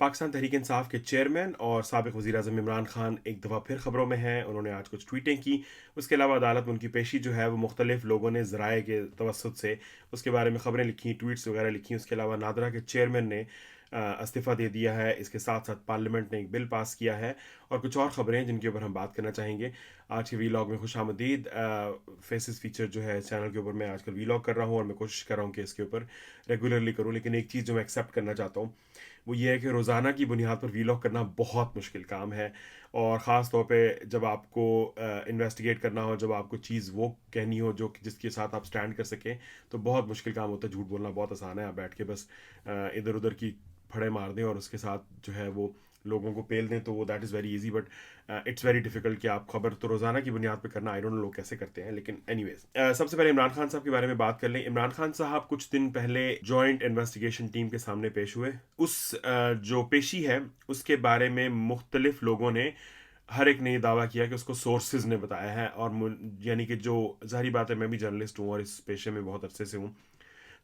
पाकिस्तान तहरीक इंसाफ के चेयरमैन और साबिक वज़ीर-ए-आज़म इमरान खान एक दफ़ा फिर ख़बरों में हैं। उन्होंने आज कुछ ट्वीटें की। उसके अलावा अदालत में उनकी पेशी जो है वो मुख्तलिफ़ लोगों ने ज़राए के तवस्सुत से उसके बारे में ख़बरें लिखी, ट्वीट्स वगैरह लिखी। उसके अलावा नादरा के चेयरमैन ने इस्तीफ़ा दे दिया है। इसके साथ साथ पार्लियामेंट ने एक बिल पास किया है और कुछ और ख़बरें हैं जिनके ऊपर हम बात करना चाहेंगे। आज के वीलॉग में खुशामदीद। फेसेस फीचर जो है चैनल के ऊपर मैं आजकल वीलॉग कर रहा हूँ और मैं कोशिश कर रहा हूँ कि इसके ऊपर रेगुलरली करूँ, लेकिन एक चीज़ जो मैं एक्सेप्ट करना चाहता हूँ वो ये है कि रोज़ाना की बुनियाद पर वीलॉग करना बहुत मुश्किल काम है। और ख़ास तौर पे जब आपको इन्वेस्टिगेट करना हो, जब आपको चीज़ वो कहनी हो जो जिसके साथ आप स्टैंड कर सकें, तो बहुत मुश्किल काम होता है। झूठ बोलना बहुत आसान है, आप बैठ के बस इधर उधर की फड़े मार दें और उसके साथ जो है वो लोगों को पेल दें, तो वो that is very easy. But it's very difficult कि आप खबर तो रोज़ाना की बुनियाद पर करना, आई डोंट नो लोग कैसे करते हैं, लेकिन एनीवेज सबसे पहले इमरान खान साहब के बारे में बात कर लें। इमरान खान साहब कुछ दिन पहले जॉइंट इन्वेस्टिगेशन टीम के सामने पेश हुए। उस जो पेशी है उसके बारे में मुख्तलिफ लोगों ने हर एक ने ये दावा किया कि उसको सोर्सेज ने बताया है। और यानी कि जो ज़ाहिर बात है, मैं भी जर्नलिस्ट हूँ और इस पेशे में बहुत अरसे से हूँ,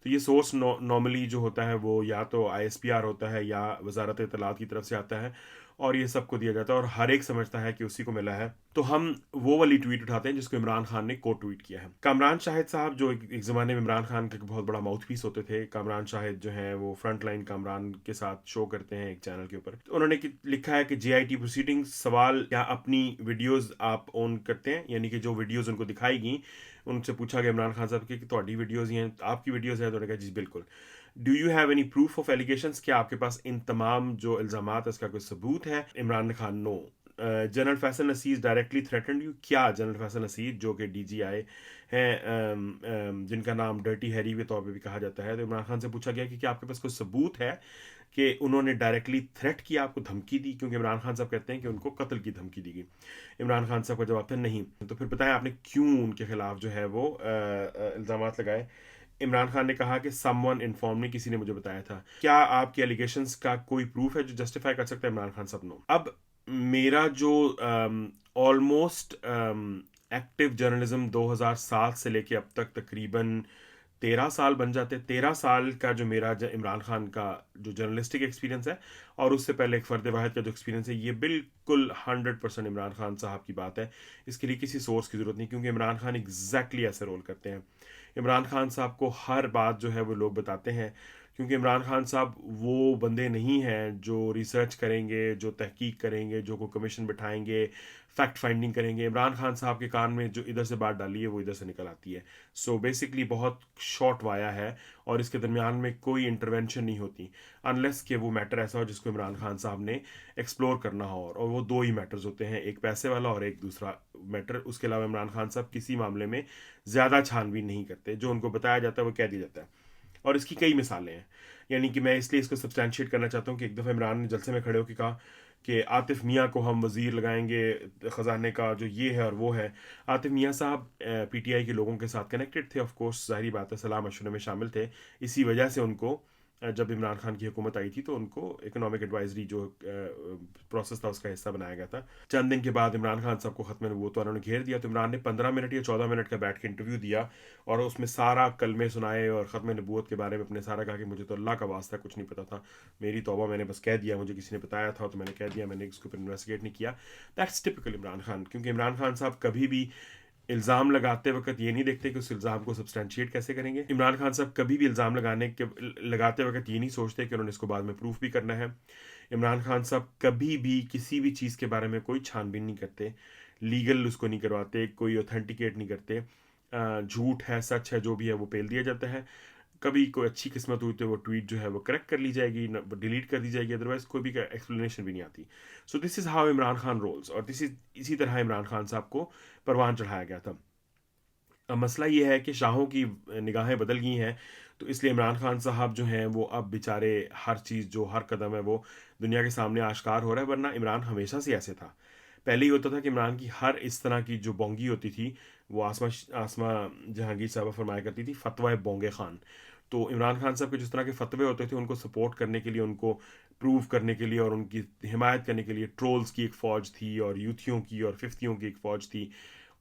तो ये सोर्स नॉर्मली जो होता है वो या तो ISPR होता है या वजारत इत्तलात की तरफ से आता है और ये सबको दिया जाता है और हर एक समझता है कि उसी को मिला है। तो हम वो वाली ट्वीट उठाते हैं जिसको इमरान खान ने को ट्वीट किया है। कामरान शाहिद साहब जो एक ज़माने में इमरान खान के बहुत बड़ा माउथ पीस होते थे, कामरान शाहिद जो हैं वो फ्रंट लाइन कामरान के साथ शो करते हैं एक चैनल के ऊपर। तो उन्होंने लिखा है कि JIT प्रोसीडिंग सवाल, क्या अपनी वीडियोज़ आप ऑन करते हैं, यानी कि जो वीडियोज़ उनको दिखाई गई उनसे पूछा गया इमरान खान साहब की कि तुम्हारी वीडियोज़ हैं, आपकी वीडियोज़ हैं, तो उन्होंने कहा जी बिल्कुल। Do you have any proof of allegations, क्या आपके पास इन तमाम जो इल्ज़ामात है इसका कोई सबूत है? Imran Khan no. General Faisal Naseer directly threaten you, क्या जनरल फैसल नसीर जो कि DGI हैं, जिनका नाम डर्टी हैरी के तौर पे भी कहा जाता है, तो इमरान खान से पूछा गया कि क्या आपके पास कोई सबूत है कि उन्होंने डायरेक्टली थ्रेट किया, आपको धमकी दी? क्योंकि इमरान खान साहब कहते हैं कि उनको कत्ल की धमकी दी गई। इमरान खान साहब का जवाब था नहीं। तो फिर बताएं आपने क्यों उनके खिलाफ जो है वो इल्ज़ाम लगाए? इमरान खान ने कहा कि समवन इन्फॉर्म ने, किसी ने मुझे बताया था। क्या आपके एलिगेशंस का कोई प्रूफ है जो जस्टिफाई कर सकता है? इमरान खान साहब नो। अब मेरा जो ऑलमोस्ट एक्टिव जर्नलिज्म 2007 से लेके अब तक तकरीबन 13 साल बन जाते, 13 साल का जो मेरा इमरान खान का जो जर्नलिस्टिक एक्सपीरियंस है और उससे पहले एक फ़र्द वाहिद का जो एक्सपीरियंस है, ये बिल्कुल 100% इमरान खान साहब की बात है। इसके लिए किसी सोर्स की ज़रूरत नहीं, क्योंकि इमरान खान एग्जैक्टली ऐसे रोल करते हैं। इमरान खान साहब को हर बात जो है वो लोग बताते हैं, क्योंकि इमरान खान साहब वो बंदे नहीं हैं जो रिसर्च करेंगे, जो तहकीक करेंगे, जो को कमीशन बिठाएंगे, फैक्ट फाइंडिंग करेंगे। इमरान खान साहब के कान में जो इधर से बात डाली है वो इधर से निकल आती है। सो बेसिकली बहुत शॉर्ट वाया है और इसके दरमियान में कोई इंटरवेंशन नहीं होती, अनलेस कि वो मैटर ऐसा हो जिसको इमरान खान साहब ने एक्सप्लोर करना हो। और वो दो ही मैटर्स होते हैं, एक पैसे वाला और एक दूसरा मैटर। उसके अलावा इमरान खान साहब किसी मामले में ज़्यादा छानबीन नहीं करते, जो उनको बताया जाता है वो कह दिया जाता है। और इसकी कई मिसालें हैं, यानी कि मैं इसलिए इसको सब्सटैंशिएट करना चाहता हूँ कि एक दफ़ा इमरान ने जलसे में खड़े होकर कहा कि आतिफ मियाँ को हम वज़ीर लगाएंगे ख़जाने का, जो ये है और वो है। आतिफ मियाँ साहब PTI के लोगों के साथ कनेक्टेड थे, ऑफ कोर्स ज़ाहिर बात है, सलाह मशवरे में शामिल थे। इसी वजह से उनको जब इमरान खान की हुकूमत आई थी तो उनको इकोनॉमिक एडवाइजरी जो प्रोसेस था उसका हिस्सा बनाया गया था। चंद दिन के बाद इमरान खान साहब को ख़त्म नबूवत वालों ने घेर दिया, तो इमरान ने 15 मिनट या 14 मिनट का बैठ के इंटरव्यू दिया और उसमें सारा कलमे सुनाए और ख़त्म नबूवत के बारे में अपने सारा कहा कि मुझे तो अल्लाह का वास्ता कुछ नहीं पता था, मेरी तौबा, मैंने बस कह दिया, मुझे किसी ने बताया था तो मैंने कह दिया, मैंने इसके ऊपर इन्वेस्टिगेट नहीं किया। दैट्स टिपिकल इमरान खान, क्योंकि इमरान खान साहब कभी भी इल्ज़ाम लगाते वक्त ये नहीं देखते कि उस इल्ज़ाम को सब्सटैंशिएट कैसे करेंगे। इमरान खान साहब कभी भी इल्ज़ाम लगाते वक्त ये नहीं सोचते कि उन्होंने इसको बाद में प्रूफ भी करना है। इमरान खान साहब कभी भी किसी भी चीज़ के बारे में कोई छानबीन नहीं करते, लीगल उसको नहीं करवाते, कोई ऑथेंटिकेट नहीं करते। झूठ है, सच है, जो भी है वो पेल दिया जाता है। कभी कोई अच्छी किस्मत हुई तो वो ट्वीट जो है वो करेक्ट कर ली जाएगी, डिलीट कर दी जाएगी, अदरवाइज कोई भी एक्सप्लेनेशन भी नहीं आती। So this is how Imran Khan rolls, और इसी तरह इमरान खान साहब को परवान चढ़ाया गया था। अब मसला ये है कि शाहों की निगाहें बदल गई हैं, तो इसलिए इमरान खान साहब जो हैं वो अब बेचारे हर चीज़, जो हर कदम है वो दुनिया के सामने आश्कार हो रहा है। वरना इमरान हमेशा से ऐसे था। पहले ही होता था कि इमरान की हर इस तरह की जो बोंगी होती थी, वो आसमा आसमा जहांगीर साहब फरमाया करती थी, फतवा बोंगे खान। तो इमरान खान साहब के जिस तरह के फतवे होते थे, उनको सपोर्ट करने के लिए, उनको प्रूव करने के लिए और उनकी हिमायत करने के लिए ट्रोल्स की एक फ़ौज थी और यूथियों की और फिफ्तियों की एक फ़ौज थी,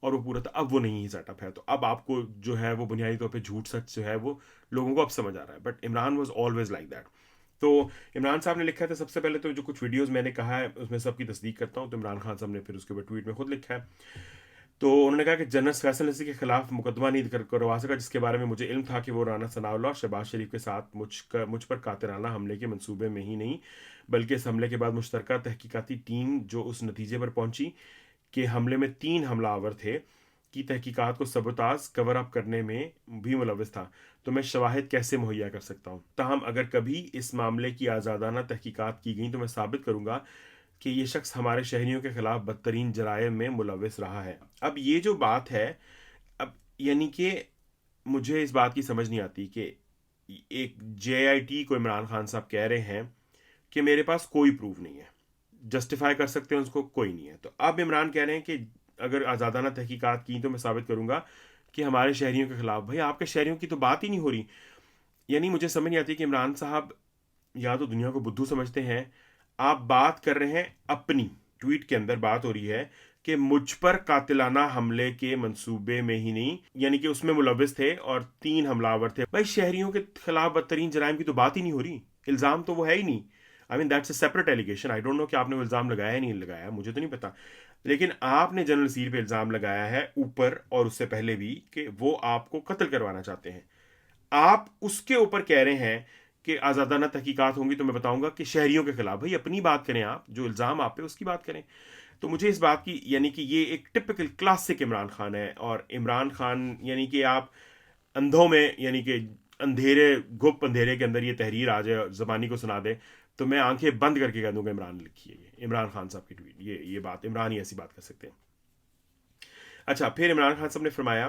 और वो पूरा था। अब वो नहीं सेटअप है, तो अब आपको जो है वो बुनियादी तौर पे झूठ सच जो है वो लोगों को अब समझ आ रहा है। But Imran was always like that. تو इमरान साहब ने लिखा था, सबसे पहले तो जो कुछ वीडियोस मैंने कहा है उसमें सबकी तस्दीक करता हूँ, तो इमरान खान साहब ने फिर उसके ऊपर ट्वीट में खुद लिखा है। तो उन्होंने कहा कि जनरल फैसल नसी के खिलाफ मुकदमा नहीं करवा सका, जिसके बारे में मुझे इल्म था कि वो राना सनाउल्लाह और शहबाज शरीफ के साथ मुझ पर कातिलाना हमले के मंसूबे में ही नहीं, बल्कि इस हमले के बाद मुश्तरका तहकीकाती टीम जो उस नतीजे पर पहुंची कि हमले में 3 हमलावर थे की तहकीकात को सबोताज कवर अप करने में भी मुलविस था, तो मैं शवाहिद कैसे मुहैया कर सकता हूँ। ताहम अगर कभी इस मामले की आज़ादाना तहकीकात की गई तो मैं साबित करूँगा कि ये शख्स हमारे शहरियों के खिलाफ बदतरीन जराइम में मुलविस रहा है। अब ये जो बात है, अब यानी कि मुझे इस बात की समझ नहीं आती कि एक JIT को इमरान खान साहब कह रहे हैं कि मेरे पास कोई प्रूफ नहीं है, जस्टिफाई कर सकते हैं उसको, कोई नहीं है। तो अब इमरान कह रहे हैं कि अगर आज़ादाना तहकीकात की तो मैं साबित करूंगा कि हमारे शहरियों के खिलाफ। भाई आपके शहरियों की तो बात ही नहीं हो रही। यानी मुझे समझ नहीं आती कि इमरान साहब या तो दुनिया को बुद्धू समझते हैं। आप बात कर रहे हैं अपनी ट्वीट के अंदर, बात हो रही है कि मुझ पर कातिलाना हमले के मंसूबे में ही नहीं, यानी कि उसमें मुलविस थे और 3 हमलावर थे। भाई शहरियों के खिलाफ बदतरीन जराइम की तो बात ही नहीं हो रही, इल्ज़ाम तो वो है ही नहीं। I mean that's a separate allegation. I don't know कि आपने वो इल्ज़ाम लगाया है नहीं लगाया, मुझे तो नहीं पता। लेकिन आपने जनरल सीर पे इल्ज़ाम लगाया है ऊपर और उससे पहले भी कि वो आपको कत्ल करवाना चाहते हैं। आप उसके ऊपर कह रहे हैं कि आज़ादाना तहकीकात होंगी तो मैं बताऊंगा कि शहरियों के खिलाफ। भाई अपनी बात करें, आप जो इल्ज़ाम आप पे उसकी बात करें। तो मुझे इस बात की, यानी कि ये एक टिपिकल क्लासिक इमरान खान है। और इमरान खान यानी कि आप अंधों में, यानी कि अंधेरे गुप अंधेरे के अंदर ये तहरीर आ जाए और ज़बानी को सुना दे तो मैं आंखें बंद करके कह दूंगा इमरान ने लिखी है, ये इमरान खान साहब की ट्वीट, ये बात इमरान ही ऐसी बात कर सकते हैं। अच्छा, फिर इमरान खान साहब ने फरमाया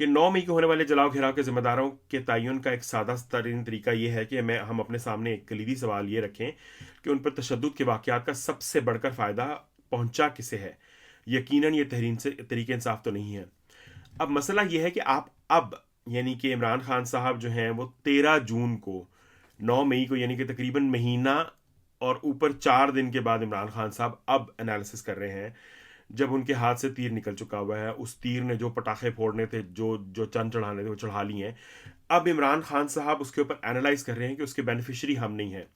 कि 9 मई को होने वाले जलाओ घेराव के जिम्मेदारों के तयन का एक सादा तरीन तरीका यह है कि हम अपने सामने एक कलीदी सवाल ये रखें कि उन पर तशद्दुद के वाक़यात का सबसे बढ़कर फ़ायदा पहुंचा किसे है। यकीनन ये तहरीक इंसाफ तो नहीं है। अब मसला यह है कि आप अब, यानी कि इमरान खान साहब जो हैं वो 13 जून को, 9 मई को, यानी कि तकरीबन महीना और ऊपर 4 दिन के बाद इमरान खान साहब अब एनालिसिस कर रहे हैं, जब उनके हाथ से तीर निकल चुका हुआ है। उस तीर ने जो पटाखे फोड़ने थे, जो जो चंद चढ़ाने थे, वो चढ़ा लिए हैं। अब इमरान खान साहब उसके ऊपर एनालाइज कर रहे हैं कि उसके बेनिफिशरी हम नहीं हैं।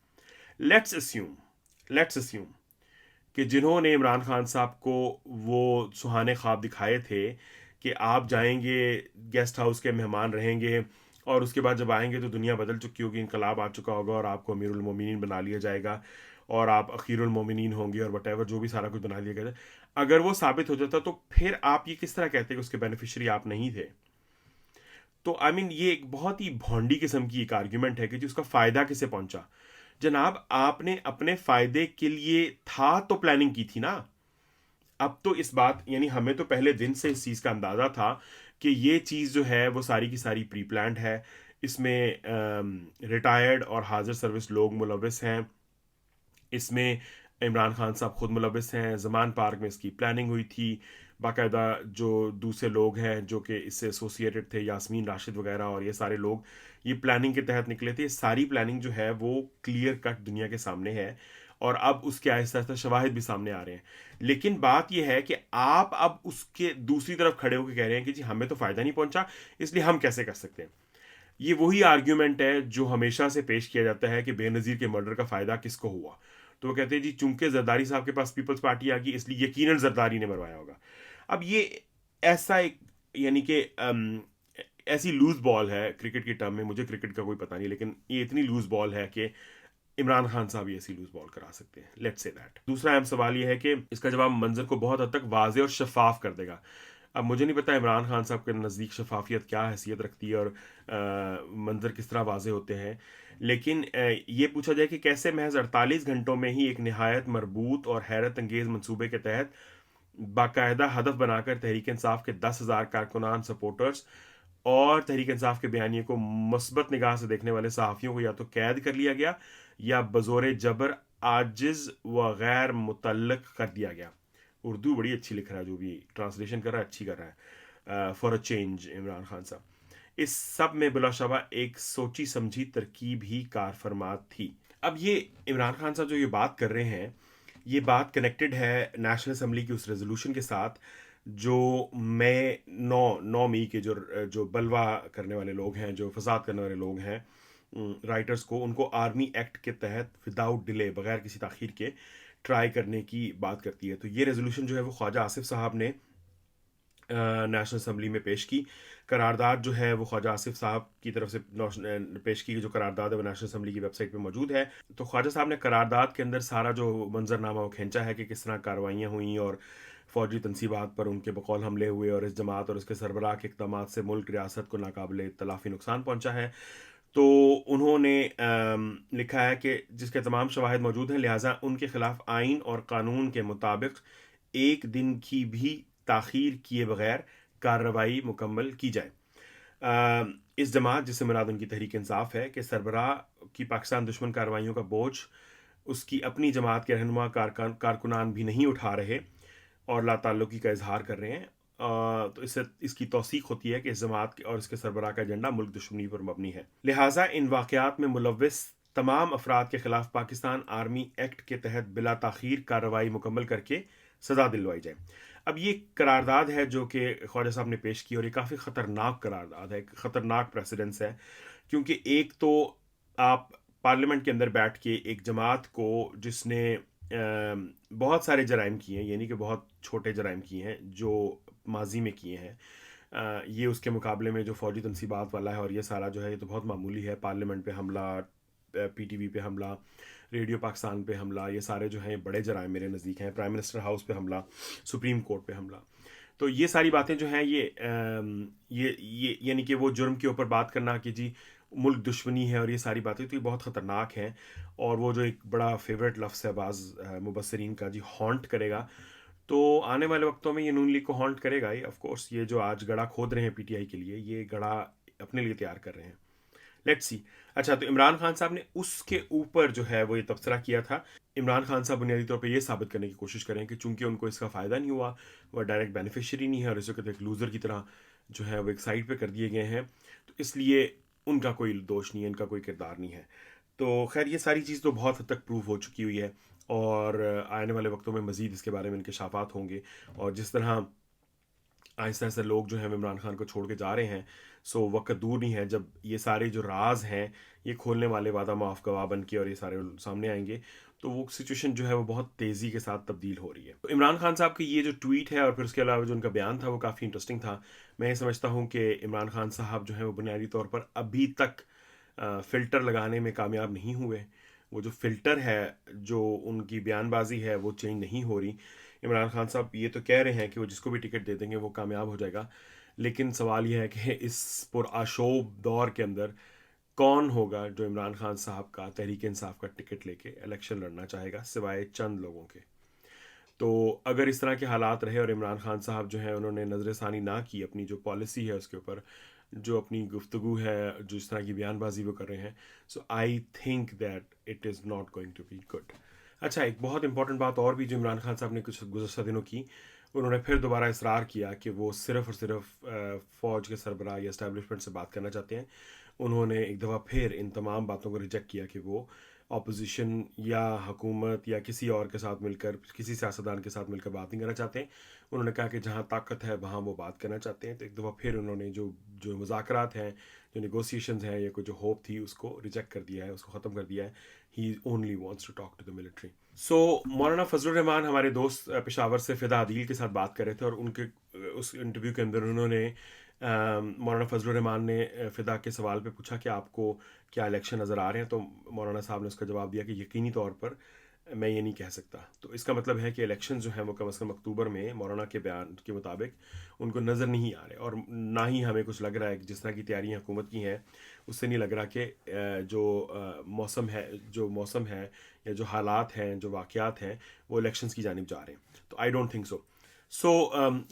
लेट्स अस्यूम कि जिन्होंने इमरान खान साहब को वो सुहाने ख्वाब दिखाए थे कि आप जाएंगे, गेस्ट हाउस के मेहमान रहेंगे और उसके बाद जब आएंगे तो दुनिया बदल चुकी होगी, इनकलाब आ चुका होगा और आपको अमीरुल मोमिनीन बना लिया जाएगा और आप अखीरुल मोमिनीन होंगे और वटेवर जो भी सारा कुछ बना लिया गया। अगर वो साबित हो जाता तो फिर आप ये किस तरह कहते कि उसके बेनिफिशियरी आप नहीं थे। तो आई मीन ये एक बहुत ही भोंडी किस्म की एक आर्ग्यूमेंट है कि जी उसका फ़ायदा किसे पहुंचा। जनाब आपने अपने फ़ायदे के लिए था तो प्लानिंग की थी ना। अब तो इस बात, यानी हमें तो पहले दिन से इस चीज़ का अंदाज़ा था कि ये चीज़ जो है वो सारी की सारी प्री प्लान्ड है। इसमें रिटायर्ड और हाजिर सर्विस लोग मुलविस हैं, इसमें इमरान खान साहब खुद मुलविस हैं, ज़मान पार्क में इसकी प्लानिंग हुई थी। बाकायदा जो दूसरे लोग हैं जो कि इससे एसोसिएटेड थे, यास्मीन राशिद वगैरह और ये सारे लोग, ये प्लानिंग के तहत निकले थे। ये सारी प्लानिंग जो है वो क्लियर कट दुनिया के सामने है और अब उसके आहिस्ता आहिस्ता शवाहिद भी सामने आ रहे हैं। लेकिन बात यह है कि आप अब उसके दूसरी तरफ खड़े होकर कह रहे हैं कि जी हमें तो फ़ायदा नहीं पहुंचा, इसलिए हम कैसे कर सकते हैं। ये वही आर्ग्यूमेंट है जो हमेशा से पेश किया जाता है कि बेनज़ीर के मर्डर का फ़ायदा किसको हुआ। तो वो कहते हैं जी चूंकि जरदारी साहब के पास पीपल्स पार्टी आ गई इसलिए यकीनन जरदारी ने मरवाया होगा। अब ये ऐसा एक, यानी कि ऐसी लूज बॉल है क्रिकेट की टर्म में, मुझे क्रिकेट का कोई पता नहीं, लेकिन ये इतनी लूज बॉल है कि इमरान खान साहब ये ऐसी लूज बॉल करा सकते हैं। Let's say that. दूसरा अहम सवाल ये है कि इसका जवाब मंजर को बहुत हद तक वाज़े और शफाफ कर देगा। अब मुझे नहीं पता इमरान खान साहब के नज़दीक शफाफियत क्या हैसियत रखती है और मंजर किस तरह वाजे होते हैं, लेकिन ये पूछा जाए कि कैसे महज 48 घंटों में ही एक नहायत मरबूत और हैरत अंगेज़ मनसूबे के तहत बाकायदा हदफ बनाकर तहरीक इंसाफ के 10,000 कारकुनान, सपोर्टर्स और तहरीक इंसाफ के बयानिए को मुस्बत निगाह से देखने वाले सहाफ़ियों को या तो कैद कर लिया गया या बज़ोर जबर आजिज़ व गैर मुतल्लक कर दिया गया। उर्दू बड़ी अच्छी लिख रहा है, जो भी ट्रांसलेशन कर रहा है अच्छी कर रहा है for a change Imran Khan साहब। इस सब में बिलाशबा एक सोची समझी तरकीब ही कार फरमात थी। अब ये इमरान खान साहब जो ये बात कर रहे हैं, ये बात कनेक्टेड है नेशनल असम्बली की उस रेजोल्यूशन के साथ जो मई 9 मई के जो बलवा करने वाले लोग हैं, जो फसाद करने वाले लोग हैं, رائٹرز کو ان کو آرمی ایکٹ کے تحت وداؤٹ ڈیلے بغیر کسی تاخیر کے ٹرائی کرنے کی بات کرتی ہے. تو یہ ریزولوشن جو ہے وہ خواجہ آصف صاحب نے نیشنل اسمبلی میں پیش کی. قرارداد جو ہے وہ خواجہ آصف صاحب کی طرف سے پیش کی. جو قرارداد ہے وہ نیشنل اسمبلی کی ویب سائٹ پہ موجود ہے. تو خواجہ صاحب نے قرارداد کے اندر سارا جو منظرنامہ وہ کھینچا ہے کہ کس طرح کارروائیاں ہوئیں اور فوجی تنصیبات پر ان کے بقول حملے ہوئے اور اس جماعت اور اس کے سربراہ کے اقدامات سے ملک ریاست کو ناقابل تلافی نقصان پہنچا ہے. تو انہوں نے لکھا ہے کہ جس کے تمام شواہد موجود ہیں لہٰذا ان کے خلاف آئین اور قانون کے مطابق ایک دن کی بھی تاخیر کیے بغیر کارروائی مکمل کی جائے. اس جماعت جس سے مراد ان کی تحریک انصاف ہے کہ سربراہ کی پاکستان دشمن کارروائیوں کا بوجھ اس کی اپنی جماعت کے رہنما کارکنان بھی نہیں اٹھا رہے اور لا تعلقی کا اظہار کر رہے ہیں. تو اس کی توثیق ہوتی ہے کہ اس جماعت اور اس کے سربراہ کا ایجنڈا ملک دشمنی پر مبنی ہے. لہٰذا ان واقعات میں ملوث تمام افراد کے خلاف پاکستان آرمی ایکٹ کے تحت بلا تاخیر کارروائی مکمل کر کے سزا دلوائی جائے. اب یہ قرارداد ہے جو کہ خواجہ صاحب نے پیش کی اور یہ کافی خطرناک قرارداد ہے, خطرناک پریسیڈنس ہے. کیونکہ ایک تو آپ پارلیمنٹ کے اندر بیٹھ کے ایک جماعت کو جس نے بہت سارے جرائم کیے ہیں, یعنی کہ بہت چھوٹے جرائم کیے ہیں جو ماضی میں کیے ہیں, یہ اس کے مقابلے میں جو فوجی تنصیبات والا ہے اور یہ سارا جو ہے یہ تو بہت معمولی ہے. پارلیمنٹ پہ حملہ, پی ٹی وی پہ حملہ, ریڈیو پاکستان پہ حملہ, یہ سارے جو ہیں بڑے جرائم میرے نزدیک ہیں. پرائم منسٹر ہاؤس پہ حملہ, سپریم کورٹ پہ حملہ, تو یہ ساری باتیں جو ہیں یہ یعنی کہ وہ جرم کے اوپر بات کرنا کہ جی ملک دشمنی ہے اور یہ ساری باتیں, تو یہ بہت خطرناک ہیں. اور وہ جو ایک بڑا فیوریٹ لفظ ہے بعض مبصرین کا, جی ہانٹ کرے گا, تو آنے والے وقتوں میں یہ نون لیگ کو ہانٹ کرے گا ہی. آف کورس یہ جو آج گڑھا کھود رہے ہیں پی ٹی آئی کے لیے, یہ گڑھا اپنے لیے تیار کر رہے ہیں. Let's see. اچھا, تو عمران خان صاحب نے اس کے اوپر جو ہے وہ یہ تبصرہ کیا تھا. عمران خان صاحب بنیادی طور پہ یہ ثابت کرنے کی کوشش کریں کہ چونکہ ان کو اس کا فائدہ نہیں ہوا, وہ ڈائریکٹ بینیفیشری نہیں ہے اور اس وقت ایک لوزر کی طرح جو ہے وہ ایک سائڈ پہ کر دیے گئے ہیں, تو اس لیے ان کا کوئی دوش نہیں ہے, ان کا کوئی کردار نہیں ہے. تو خیر یہ ساری چیز تو بہت حد تک پروف ہو چکی ہوئی ہے اور آنے والے وقتوں میں مزید اس کے بارے میں انکشافات ہوں گے. اور جس طرح آہستہ آہستہ لوگ جو ہیں عمران خان کو چھوڑ کے جا رہے ہیں, سو وقت دور نہیں ہے جب یہ سارے جو راز ہیں یہ کھولنے والے وعدہ معاف گواہ بن کے اور یہ سارے سامنے آئیں گے, تو وہ سچویشن جو ہے وہ بہت تیزی کے ساتھ تبدیل ہو رہی ہے. تو عمران خان صاحب کی یہ جو ٹویٹ ہے اور پھر اس کے علاوہ جو ان کا بیان تھا وہ کافی انٹرسٹنگ تھا. میں یہ سمجھتا ہوں کہ عمران خان صاحب جو ہیں وہ بنیادی طور پر ابھی تک فلٹر لگانے میں کامیاب نہیں ہوئے. وہ جو فلٹر ہے, جو ان کی بیان بازی ہے, وہ چینج نہیں ہو رہی. عمران خان صاحب یہ تو کہہ رہے ہیں کہ وہ جس کو بھی ٹکٹ دے دیں گے وہ کامیاب ہو جائے گا, لیکن سوال یہ ہے کہ اس پرآشوب دور کے اندر کون ہوگا جو عمران خان صاحب کا تحریک انصاف کا ٹکٹ لے کے الیکشن لڑنا چاہے گا سوائے چند لوگوں کے. تو اگر اس طرح کے حالات رہے اور عمران خان صاحب جو ہیں انہوں نے نظر ثانی نہ کی اپنی جو پالیسی ہے اس کے اوپر, جو اپنی گفتگو ہے, جو اس طرح کی بیان بازی وہ کر رہے ہیں, so I think that it is not going to be good. اچھا, ایک بہت امپورٹنٹ بات اور بھی جو عمران خان صاحب نے کچھ گزشتہ دنوں کی, انہوں نے پھر دوبارہ اصرار کیا کہ وہ صرف اور صرف فوج کے سربراہ یا اسٹیبلشمنٹ سے بات کرنا چاہتے ہیں. انہوں نے ایک دفعہ پھر ان تمام باتوں کو ریجیکٹ کیا کہ وہ اپوزیشن یا حکومت یا کسی اور کے ساتھ مل کر, کسی سیاستدان کے ساتھ مل کر بات نہیں کرنا چاہتے ہیں. انہوں نے کہا کہ جہاں طاقت ہے وہاں وہ بات کرنا چاہتے ہیں. تو ایک دفعہ پھر انہوں نے جو مذاکرات ہیں, جو نیگوسیشنز ہیں, یا کوئی جو ہوپ تھی اس کو ریجیکٹ کر دیا ہے, اس کو ختم کر دیا ہے. He only wants to talk to the military. So Maulana Fazal الرحمان ہمارے دوست پشاور سے فدا عدیل کے ساتھ بات کر رہے تھے, اور ان کے اس انٹرویو کے اندر انہوں نے مولانا فضل الرحمان نے فدا کے سوال پہ پوچھا کہ آپ کو کیا الیکشن نظر آ رہے ہیں, تو مولانا صاحب نے اس کا جواب دیا کہ یقینی طور پر میں یہ نہیں کہہ سکتا. تو اس کا مطلب ہے کہ الیکشن جو ہیں وہ کم از کم اکتوبر میں مولانا کے بیان کے مطابق ان کو نظر نہیں آ رہے, اور نہ ہی ہمیں کچھ لگ رہا ہے کہ جس طرح کی تیاریاں حکومت کی ہیں اس سے نہیں لگ رہا کہ جو موسم ہے یا جو حالات ہیں, جو واقعات ہیں, وہ الیکشنز کی جانب جا رہے ہیں. تو آئی ڈونٹ تھنک سو.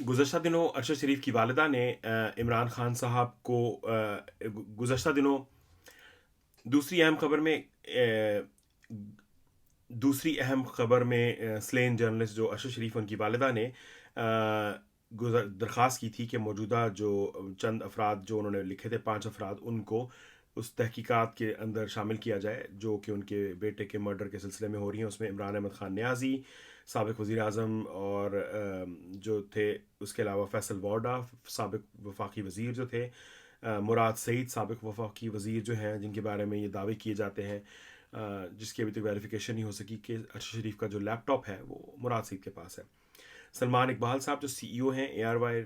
گزشتہ دنوں ارشد شریف کی والدہ نے عمران خان صاحب کو گزشتہ دنوں دوسری اہم خبر میں سلین جرنلسٹ جو ارشد شریف ان کی والدہ نے درخواست کی تھی کہ موجودہ جو چند افراد جو انہوں نے لکھے تھے 5 افراد, ان کو اس تحقیقات کے اندر شامل کیا جائے جو کہ ان کے بیٹے کے مرڈر کے سلسلے میں ہو رہی ہیں. اس میں عمران احمد خان نیازی, سابق وزیر اعظم, اور جو تھے اس کے علاوہ فیصل وارڈا, سابق وفاقی وزیر جو تھے, مراد سعید سابق وفاقی وزیر جو ہیں جن کے بارے میں یہ دعوے کیے جاتے ہیں، جس کی ابھی تک ویریفیکیشن نہیں ہو سکی کہ ارشد شریف کا جو لیپ ٹاپ ہے وہ مراد سعید کے پاس ہے۔ سلمان اقبال صاحب جو سی ای او ہیں اے آر وائی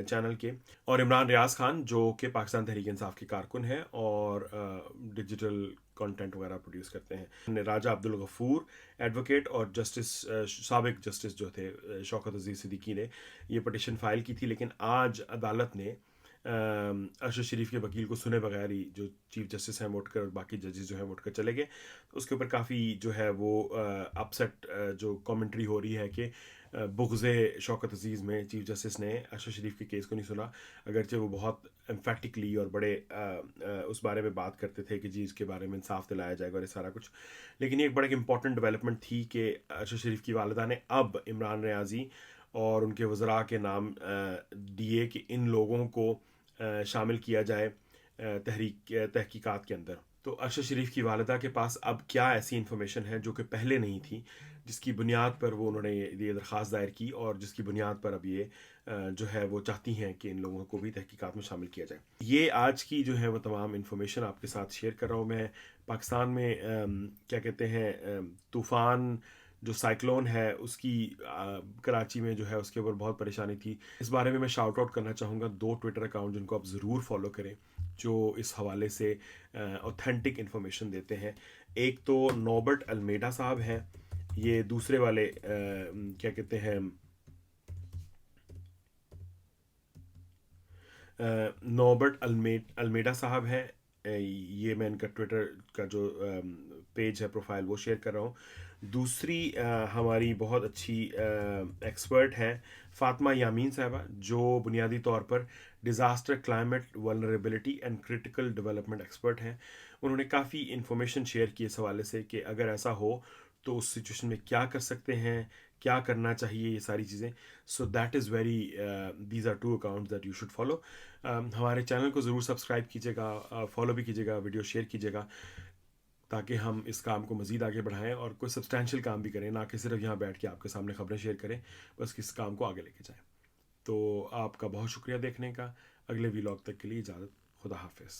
چینل کے، اور عمران ریاض خان جو کہ پاکستان تحریک انصاف کے کارکن ہیں اور ڈیجیٹل کانٹینٹ وغیرہ پروڈیوس کرتے ہیں۔ راجہ عبدالغفور ایڈوکیٹ اور جسٹس سابق جسٹس جو تھے شوکت عزیز صدیقی نے یہ پٹیشن فائل کی تھی، لیکن آج عدالت نے ارشد شریف کے وکیل کو سنے بغیر ہی، جو چیف جسٹس ہیں وہ اٹھ کر اور باقی ججز جو ہیں وہ اٹھ کر چلے گئے، تو اس کے اوپر کافی جو ہے وہ اپسیٹ جو کامنٹری ہو رہی ہے کہ بغض شوکت عزیز میں چیف جسٹس نے ارشد شریف کے کیس کو نہیں سنا، اگرچہ وہ بہت امفیٹکلی اور بڑے اس بارے میں بات کرتے تھے کہ جی اس کے بارے میں انصاف دلایا جائے گا اور یہ سارا کچھ، لیکن یہ ایک بڑا امپورٹنٹ ڈیولپمنٹ تھی کہ ارشد شریف کی والدہ نے اب عمران ریاضی اور ان کے وزراء کے نام دیے کہ ان لوگوں کو شامل کیا جائے تحقیقات کے اندر۔ تو ارشد شریف کی والدہ کے پاس اب کیا ایسی انفارمیشن ہے جو کہ پہلے نہیں تھی، جس کی بنیاد پر وہ انہوں نے یہ درخواست دائر کی اور جس کی بنیاد پر اب یہ جو ہے وہ چاہتی ہیں کہ ان لوگوں کو بھی تحقیقات میں شامل کیا جائے۔ یہ آج کی جو ہے وہ تمام انفارمیشن آپ کے ساتھ شیئر کر رہا ہوں میں۔ پاکستان میں کیا کہتے ہیں طوفان جو سائیکلون ہے اس کی کراچی میں جو ہے اس کے اوپر بہت پریشانی تھی۔ اس بارے میں شاؤٹ آؤٹ کرنا چاہوں گا 2 ٹویٹر اکاؤنٹ جن کو آپ ضرور فالو کریں جو اس حوالے سے اوتھینٹک انفارمیشن دیتے ہیں۔ ایک تو نوبرٹ المیڈا صاحب ہیں، یہ دوسرے والے کیا کہتے ہیں نوبرٹ المیڈا صاحب ہیں، یہ میں ان کا ٹویٹر کا جو پیج ہے پروفائل وہ شیئر کر رہا ہوں۔ دوسری ہماری بہت اچھی ایکسپرٹ ہیں فاطمہ یامین صاحبہ، جو بنیادی طور پر disaster climate vulnerability and critical development expert ہیں۔ انہوں نے کافی انفارمیشن شیئر کی اس حوالے سے کہ اگر ایسا ہو تو اس سچویشن میں کیا کر سکتے ہیں، کیا کرنا چاہیے، یہ ساری چیزیں۔ So that is very these are 2 accounts that you should follow. ہمارے چینل کو ضرور سبسکرائب کیجیے گا، فالو بھی کیجیے گا، ویڈیو شیئر کیجیے گا تاکہ ہم اس کام کو مزید آگے بڑھائیں اور کوئی سبسٹینشیل کام بھی کریں، نہ کہ صرف یہاں بیٹھ کے آپ کے سامنے خبریں شیئر کریں، بس اس کام کو آگے لے کے جائیں۔ تو آپ کا بہت شکریہ دیکھنے کا۔ اگلے ویلاگ تک کے لیے اجازت، خدا حافظ۔